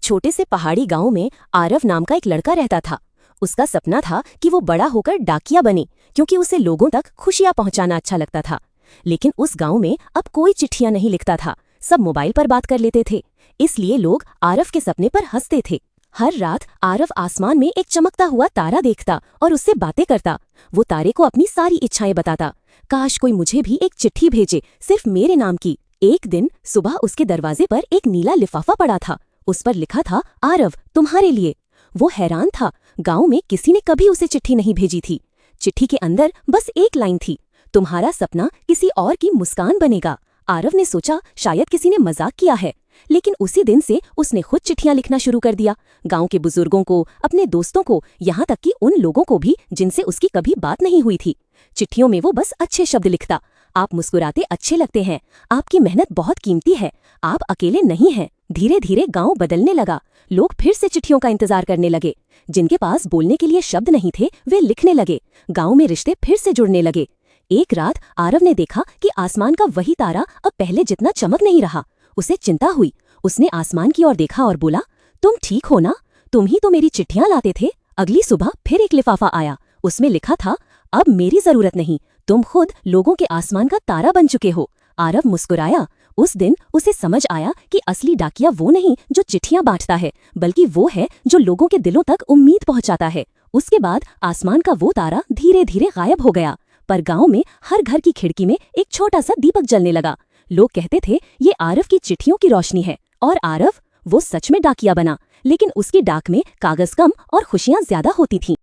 छोटे से पहाड़ी गांव में आरव नाम का एक लड़का रहता था। उसका सपना था कि वो बड़ा होकर डाकिया बने, क्योंकि उसे लोगों तक खुशियां पहुंचाना अच्छा लगता था। लेकिन उस गांव में अब कोई चिट्ठियां नहीं लिखता था, सब मोबाइल पर बात कर लेते थे। इसलिए लोग आरव के सपने पर हंसते थे। हर रात आरव आसमान में एक चमकता हुआ तारा देखता और उससे बातें करता। वो तारे को अपनी सारी इच्छाएं बताता। काश कोई मुझे भी एक चिट्ठी भेजे, सिर्फ मेरे नाम की। एक दिन सुबह उसके दरवाजे पर एक नीला लिफाफा पड़ा था। उस पर लिखा था, आरव, तुम्हारे लिए। वो हैरान था, गांव में किसी ने कभी उसे चिट्ठी नहीं भेजी थी। चिट्ठी के अंदर बस एक लाइन थी, तुम्हारा सपना किसी और की मुस्कान बनेगा। आरव ने सोचा शायद किसी ने मजाक किया है, लेकिन उसी दिन से उसने खुद चिट्ठियां लिखना शुरू कर दिया। गांव के बुजुर्गों को, अपने दोस्तों को, यहाँ तक कि उन लोगों को भी जिनसे उसकी कभी बात नहीं हुई थी। चिट्ठियों में वो बस अच्छे शब्द लिखता, आप मुस्कुराते अच्छे लगते हैं, आपकी मेहनत बहुत कीमती है, आप अकेले नहीं हैं। धीरे धीरे गांव बदलने लगा। लोग फिर से चिट्ठियों का इंतजार करने लगे। जिनके पास बोलने के लिए शब्द नहीं थे वे लिखने लगे। गांव में रिश्ते फिर से जुड़ने लगे। एक रात आरव ने देखा कि आसमान का वही तारा अब पहले जितना चमक नहीं रहा। उसे चिंता हुई। उसने आसमान की ओर देखा और बोला, तुम ठीक हो ना? तुम ही तो मेरी चिट्ठियां लाते थे। अगली सुबह फिर एक लिफाफा आया। उसमें लिखा था, अब मेरी जरूरत नहीं, तुम खुद लोगों के आसमान का तारा बन चुके हो। आरव मुस्कुराया। उस दिन उसे समझ आया कि असली डाकिया वो नहीं जो चिट्ठियां बांटता है, बल्कि वो है जो लोगों के दिलों तक उम्मीद पहुंचाता है। उसके बाद आसमान का वो तारा धीरे धीरे गायब हो गया, पर गांव में हर घर की खिड़की में एक छोटा सा दीपक जलने लगा। लोग कहते थे, ये आरव की चिट्ठियों की रोशनी है। और आरव, वो सच में डाकिया बना, लेकिन उसकी डाक में कागज कम और खुशियां ज्यादा होती थीं।